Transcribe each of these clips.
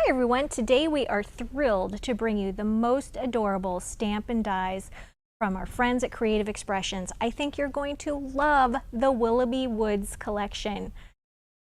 Hi everyone, today we are thrilled to bring you the most adorable stamp and dies from our friends at Creative Expressions. I think you're going to love the Willoughby Woods collection.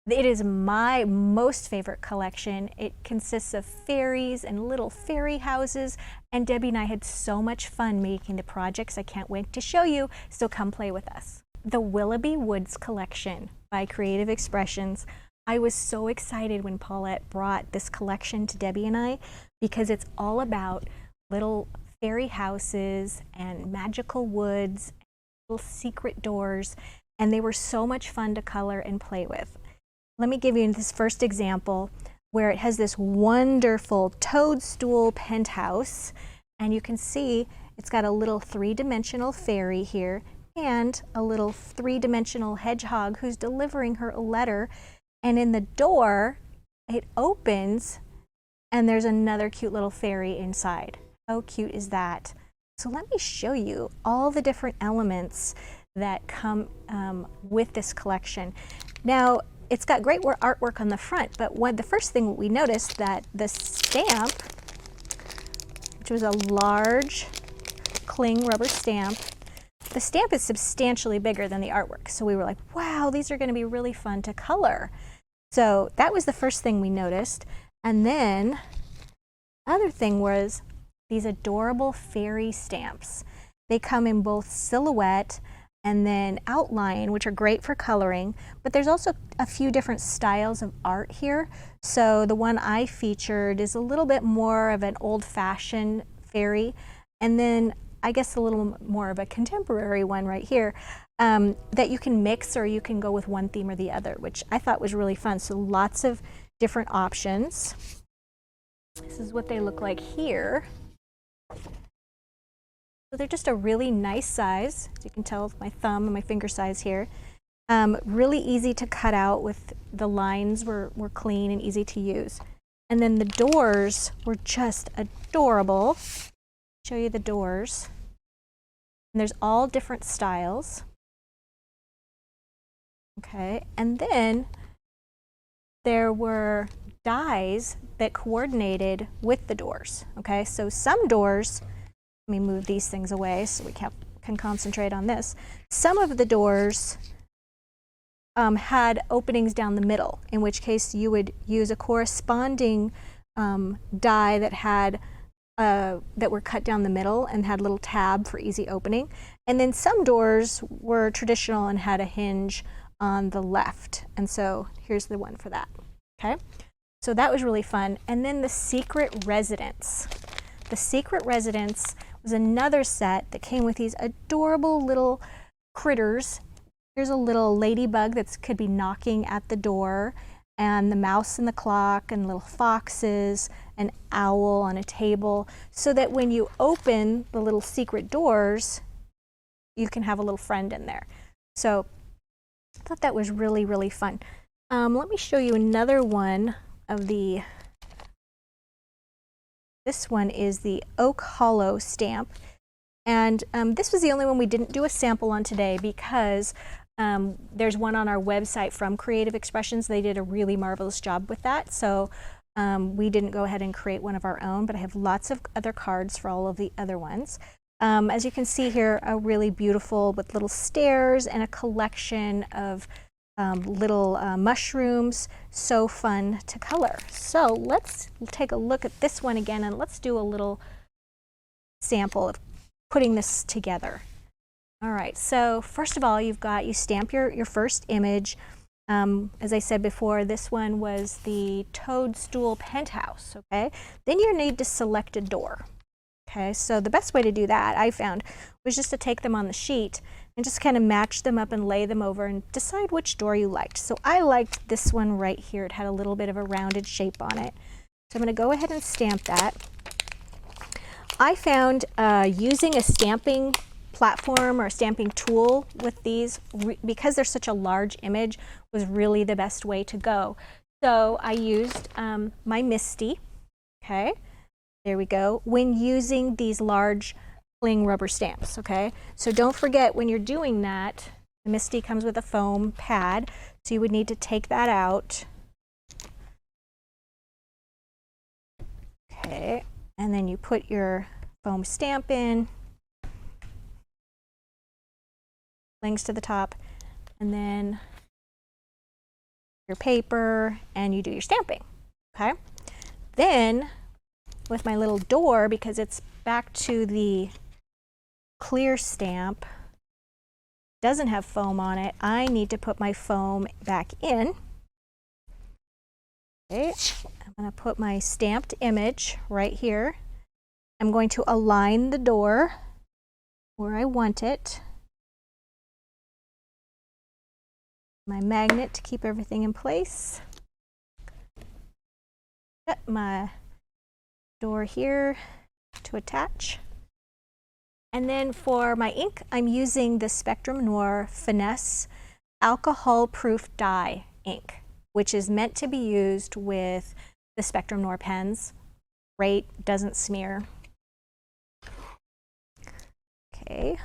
It is my most favorite collection. It consists of fairies and little fairy houses, and Debbie and I had so much fun making the projects. I can't wait to show you, so come play with us. The Willoughby Woods collection by Creative Expressions. I was so excited when Paulette brought this collection to Debbie and I because it's all about little fairy houses and magical woods, and little secret doors, and they were so much fun to color and play with. Let me give you this first example where it has this wonderful toadstool penthouse, and you can see it's got a little three-dimensional fairy here and a little three-dimensional hedgehog who's delivering her a letter. And in the door, it opens and there's another cute little fairy inside. How cute is that? So let me show you all the different elements that come with this collection. Now, it's got great artwork on the front, but the first thing we noticed that the stamp, which was a large cling rubber stamp, the stamp is substantially bigger than the artwork. So we were like, wow, these are going to be really fun to color. So that was the first thing we noticed. And then the other thing was these adorable fairy stamps. They come in both silhouette and then outline, which are great for coloring, but there's also a few different styles of art here. So the one I featured is a little bit more of an old-fashioned fairy, and then I guess a little more of a contemporary one right here that you can mix, or you can go with one theme or the other, which I thought was really fun. So lots of different options. This is what they look like here. So they're just a really nice size. As you can tell with my thumb and my finger size here. Really easy to cut out, with the lines were clean and easy to use. And then the doors were just adorable. Show you the doors. And there's all different styles. Okay, and then there were dies that coordinated with the doors. Okay, so some doors, let me move these things away so we can concentrate on this. Some of the doors had openings down the middle, in which case you would use a corresponding die that had that were cut down the middle and had a little tab for easy opening. And then some doors were traditional and had a hinge on the left. And so here's the one for that. Okay, so that was really fun. And then the Secret Residence. The Secret Residence was another set that came with these adorable little critters. Here's a little ladybug that could be knocking at the door, and the mouse and the clock, and little foxes, an owl on a table, so that when you open the little secret doors, you can have a little friend in there. So I thought that was really, really fun. Let me show you another one of the, this one is the Oak Hollow stamp. And this was the only one we didn't do a sample on today because there's one on our website from Creative Expressions. They did a really marvelous job with that. So we didn't go ahead and create one of our own, but I have lots of other cards for all of the other ones. As you can see here, a really beautiful with little stairs and a collection of little mushrooms. So fun to color. So let's take a look at this one again, and let's do a little sample of putting this together. All right, so first of all, you stamp your first image. As I said before, this one was the Toadstool Penthouse, okay? Then you need to select a door, okay? So the best way to do that, I found, was just to take them on the sheet and just kind of match them up and lay them over and decide which door you liked. So I liked this one right here. It had a little bit of a rounded shape on it. So I'm going to go ahead and stamp that. I found using a stamping platform or a stamping tool with these, because they're such a large image, was really the best way to go. So I used my Misty. Okay, there we go. When using these large cling rubber stamps, okay? So don't forget, when you're doing that, the Misty comes with a foam pad, so you would need to take that out Okay, and then you put your foam stamp in, flings to the top, and then your paper, and you do your stamping, okay? Then, with my little door, because it's back to the clear stamp, doesn't have foam on it, I need to put my foam back in. Okay, I'm going to put my stamped image right here. I'm going to align the door where I want it. My magnet to keep everything in place. Set my door here to attach. And then for my ink, I'm using the Spectrum Noir Finesse alcohol-proof dye ink, which is meant to be used with the Spectrum Noir pens. Great, doesn't smear. Okay.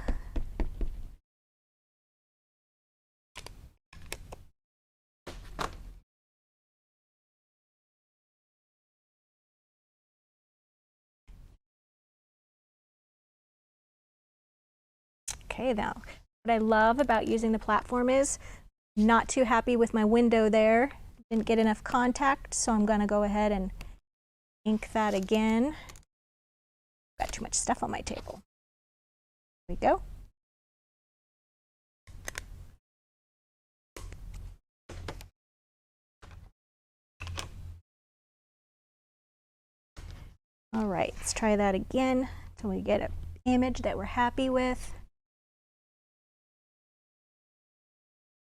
Okay, now, what I love about using the platform is not too happy with my window there. Didn't get enough contact, so I'm going to go ahead and ink that again. Got too much stuff on my table. There we go. All right, let's try that again until we get an image that we're happy with.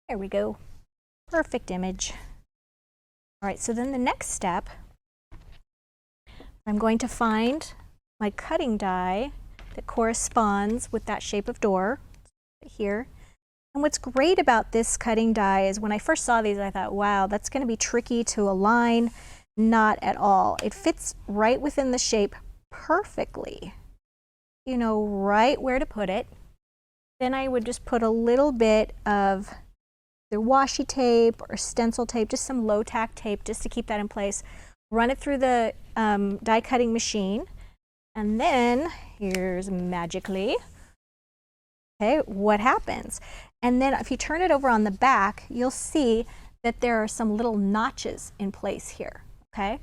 There we go. Perfect image. All right, so then the next step, I'm going to find my cutting die that corresponds with that shape of door here. And what's great about this cutting die is when I first saw these, I thought, wow, that's going to be tricky to align. Not at all. It fits right within the shape perfectly. You know right where to put it. Then I would just put a little bit of either washi tape or stencil tape, just some low tack tape just to keep that in place. Run it through the die cutting machine. And then, here's magically, okay, what happens? And then if you turn it over on the back, you'll see that there are some little notches in place here, okay?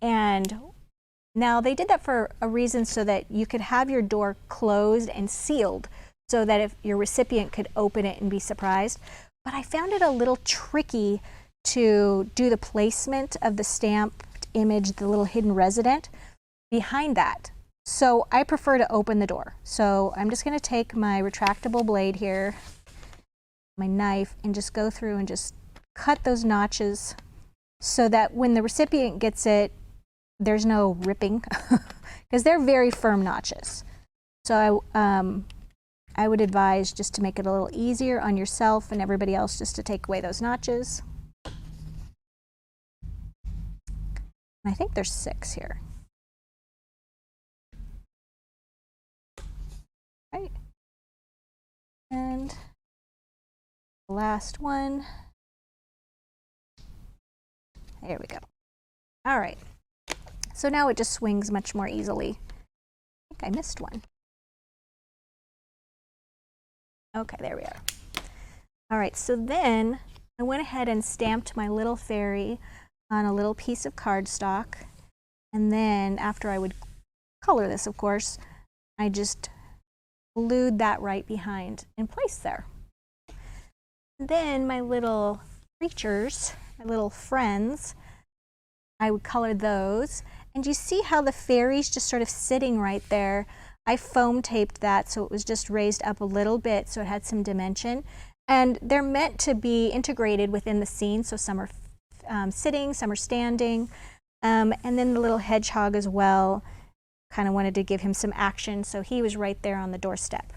And now they did that for a reason so that you could have your door closed and sealed so that if your recipient could open it and be surprised. But I found it a little tricky to do the placement of the stamped image, the little hidden resident, behind that. So I prefer to open the door. So I'm just going to take my retractable blade here, my knife, and just go through and just cut those notches so that when the recipient gets it, there's no ripping because they're very firm notches. So I would advise just to make it a little easier on yourself and everybody else just to take away those notches. And I think there's 6 here. Right. And the last one. There we go. All right. So now it just swings much more easily. I think I missed one. Okay, there we are. All right, so then I went ahead and stamped my little fairy on a little piece of cardstock. And then after I would color this, of course, I just glued that right behind in place there. Then my little creatures, my little friends, I would color those. And you see how the fairy's just sort of sitting right there. I foam taped that so it was just raised up a little bit so it had some dimension. And they're meant to be integrated within the scene, so some are sitting, some are standing. And then the little hedgehog as well, kind of wanted to give him some action, so he was right there on the doorstep.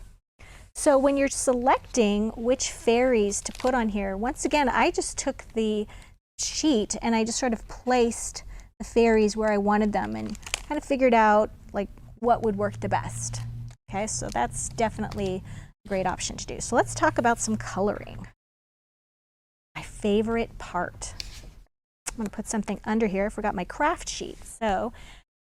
So when you're selecting which fairies to put on here, once again, I just took the sheet and I just sort of placed the fairies where I wanted them and kind of figured out like what would work the best. Okay, so that's definitely a great option to do. So let's talk about some coloring. My favorite part. I'm going to put something under here. I forgot my craft sheet. So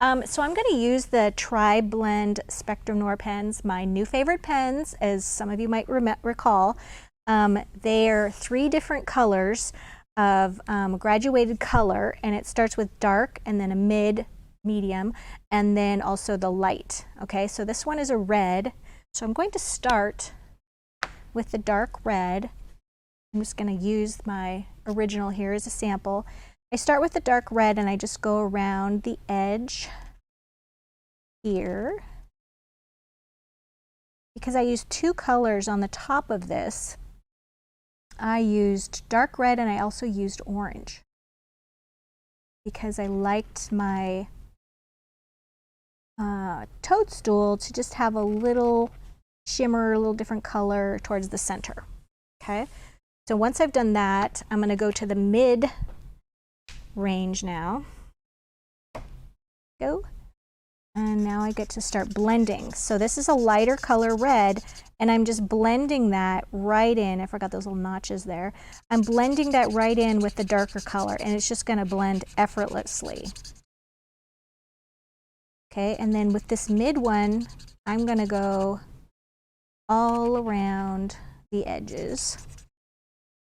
So I'm going to use the Tri-Blend Spectrum Noir pens, my new favorite pens, as some of you might recall. They're 3 different colors of graduated color, and it starts with dark and then a mid, medium, and then also the light. Okay, so this one is a red, so I'm going to start with the dark red. I'm just going to use my original here as a sample. I start with the dark red and I just go around the edge here. Because I used 2 colors on the top of this, I used dark red and I also used orange because I liked my toadstool to just have a little shimmer, a little different color towards the center. Okay, so once I've done that, I'm going to go to the mid range now. Go. And now I get to start blending. So this is a lighter color red, and I'm just blending that right in. I forgot those little notches there. I'm blending that right in with the darker color, and it's just going to blend effortlessly. Okay, and then with this mid one, I'm going to go all around the edges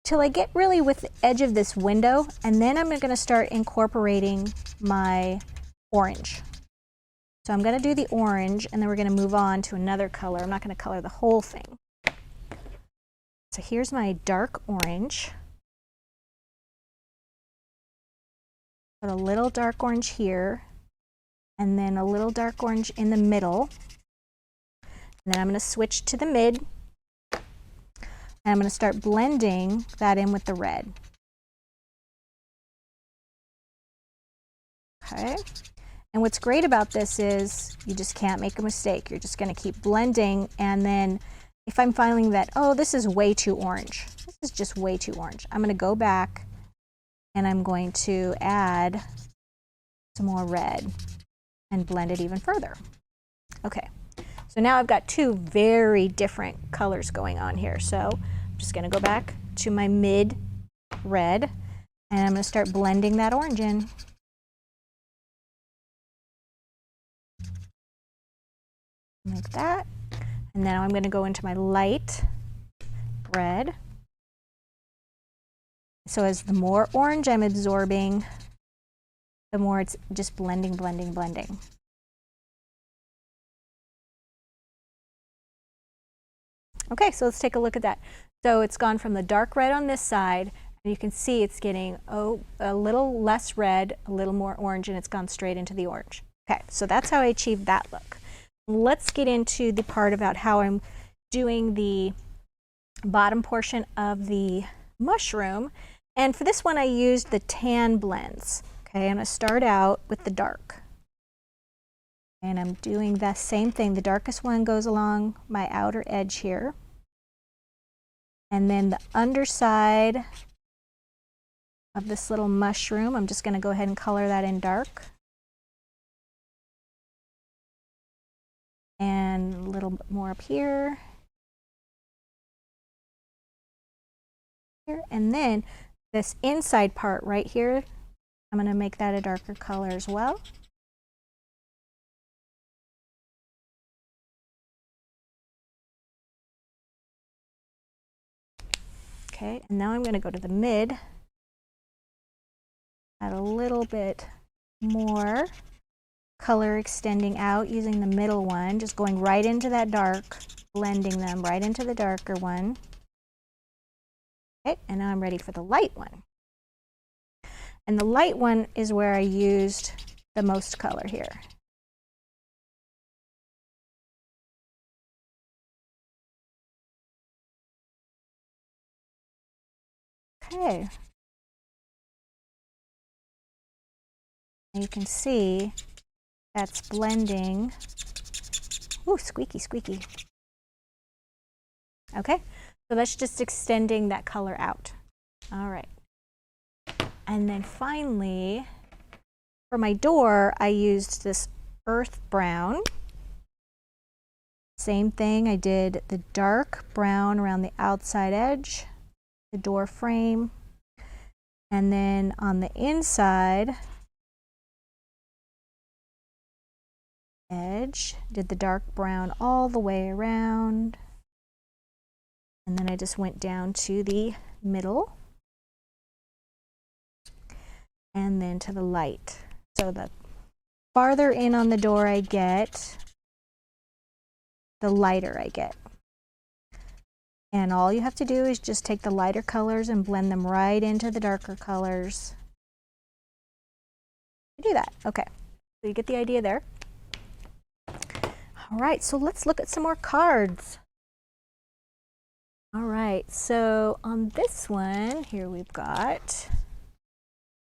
till I get really with the edge of this window, and then I'm going to start incorporating my orange. So I'm going to do the orange, and then we're going to move on to another color. I'm not going to color the whole thing. So here's my dark orange. Put a little dark orange here, and then a little dark orange in the middle. And then I'm going to switch to the mid, and I'm going to start blending that in with the red. Okay. And what's great about this is you just can't make a mistake. You're just going to keep blending, and then if I'm finding that, oh, this is way too orange, this is just way too orange, I'm going to go back and I'm going to add some more red and blend it even further. Okay, so now I've got 2 very different colors going on here. So I'm just going to go back to my mid red, and I'm going to start blending that orange in. Like that. And now I'm going to go into my light red. So as the more orange I'm absorbing, the more it's just blending, blending, blending. Okay, so let's take a look at that. So it's gone from the dark red on this side, and you can see it's getting a little less red, a little more orange, and it's gone straight into the orange. Okay, so that's how I achieved that look. Let's get into the part about how I'm doing the bottom portion of the mushroom. And for this one, I used the tan blends. Okay, I'm going to start out with the dark. And I'm doing the same thing. The darkest one goes along my outer edge here. And then the underside of this little mushroom, I'm just going to go ahead and color that in dark. And a little bit more up here. And then this inside part right here, I'm going to make that a darker color as well. Okay, and now I'm going to go to the mid, add a little bit more color extending out using the middle one, just going right into that dark, blending them right into the darker one. Okay, and now I'm ready for the light one. And the light one is where I used the most color here. Okay. And you can see that's blending. Ooh, squeaky, squeaky. Okay, so that's just extending that color out. All right. And then finally, for my door, I used this earth brown. Same thing, I did the dark brown around the outside edge, the door frame, and then on the inside, edge, did the dark brown all the way around, and then I just went down to the middle and then to the light. So the farther in on the door I get, the lighter I get. And all you have to do is just take the lighter colors and blend them right into the darker colors. Do that. Okay, so you get the idea there. All right, so let's look at some more cards. All right, so on this one, here we've got,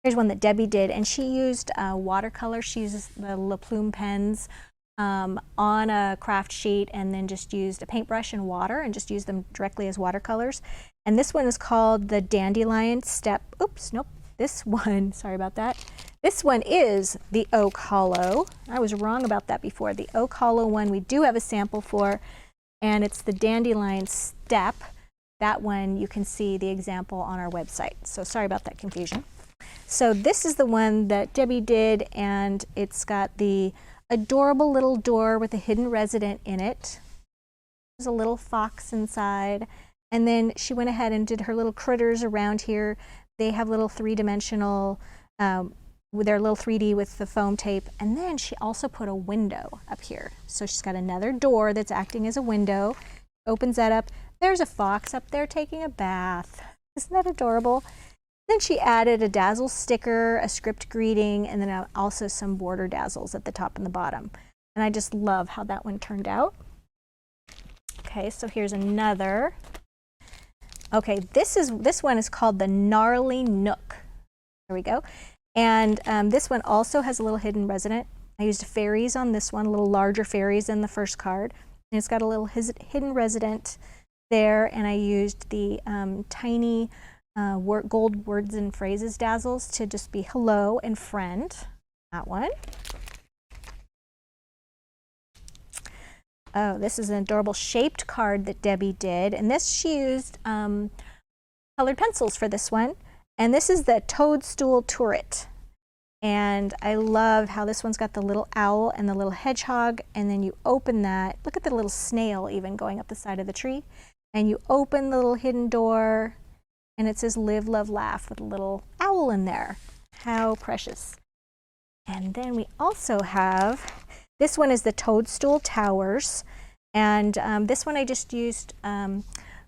here's one that Debbie did, and she used watercolor. She uses the La Plume pens on a craft sheet, and then just used a paintbrush and water and just used them directly as watercolors. And this one is called the Dandelion Step. Oops, nope. This one, sorry about that. This one is the Oak Hollow. I was wrong about that before. The Oak Hollow one we do have a sample for, and it's the Dandelion Step. That one you can see the example on our website. So sorry about that confusion. So this is the one that Debbie did, and it's got the adorable little door with a hidden resident in it. There's a little fox inside, and then she went ahead and did her little critters around here. They have little three-dimensional, with their little 3D with the foam tape, and then she also put a window up here. So she's got another door that's acting as a window. Opens that up. There's a fox up there taking a bath. Isn't that adorable? Then she added a dazzle sticker, a script greeting, and then also some border dazzles at the top and the bottom. And I just love how that one turned out. Okay, so here's another. Okay, this one is called the Gnarly Nook. There we go. And this one also has a little hidden resident. I used fairies on this one, a little larger fairies than the first card. And it's got a little hidden resident there, and I used the tiny gold words and phrases dazzles to just be hello and friend. That one. Oh, this is an adorable shaped card that Debbie did, and this she used colored pencils for this one. And this is the Toadstool Turret. And I love how this one's got the little owl and the little hedgehog, and then you open that. Look at the little snail even going up the side of the tree. And you open the little hidden door, and it says live, love, laugh with a little owl in there. How precious. And then we also have, this one is the Toadstool Towers. And this one I just used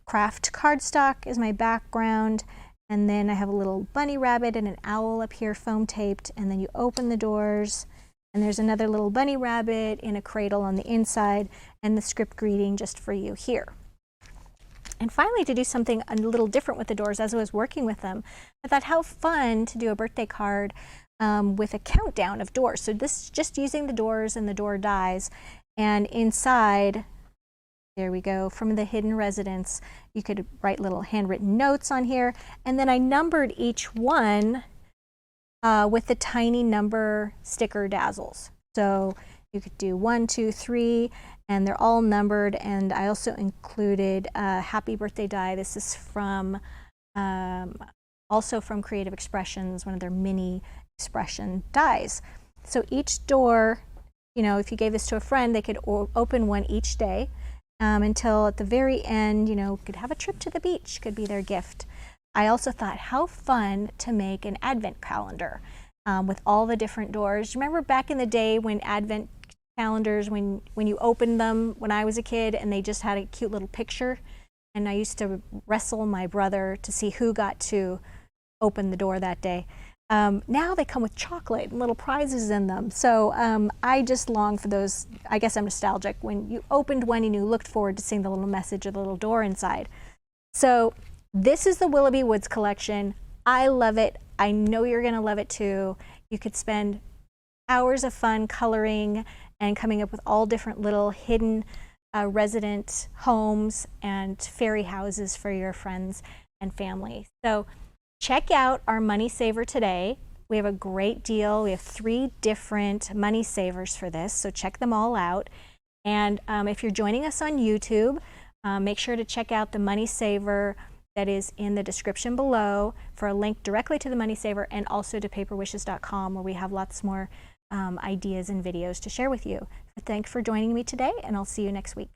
craft cardstock as my background. And then I have a little bunny rabbit and an owl up here foam taped. And then you open the doors, and there's another little bunny rabbit in a cradle on the inside, and the script greeting just for you here. And finally, to do something a little different with the doors as I was working with them, I thought how fun to do a birthday card with a countdown of doors. So this is just using the doors and the door dies. And inside, there we go, from the hidden residence, you could write little handwritten notes on here. And then I numbered each one with the tiny number sticker dazzles. So you could do 1, 2, 3, and they're all numbered. And I also included a happy birthday die. This is from, also from Creative Expressions, one of their mini expression dies. So each door, you know, if you gave this to a friend, they could open one each day. Until at the very end, you know, could have a trip to the beach, could be their gift. I also thought how fun to make an advent calendar with all the different doors. Remember back in the day when advent calendars, when you opened them when I was a kid, and they just had a cute little picture, and I used to wrestle my brother to see who got to open the door that day. Now they come with chocolate and little prizes in them. So I just long for those. I guess I'm nostalgic when you opened one and you looked forward to seeing the little message of the little door inside. So this is the Willoughby Woods collection. I love it. I know you're going to love it too. You could spend hours of fun coloring and coming up with all different little hidden resident homes and fairy houses for your friends and family. So check out our money saver today. We have a great deal. We have 3 different money savers for this, so check them all out. And if you're joining us on YouTube, make sure to check out the money saver that is in the description below for a link directly to the money saver and also to paperwishes.com, where we have lots more ideas and videos to share with you. Thanks for joining me today, and I'll see you next week.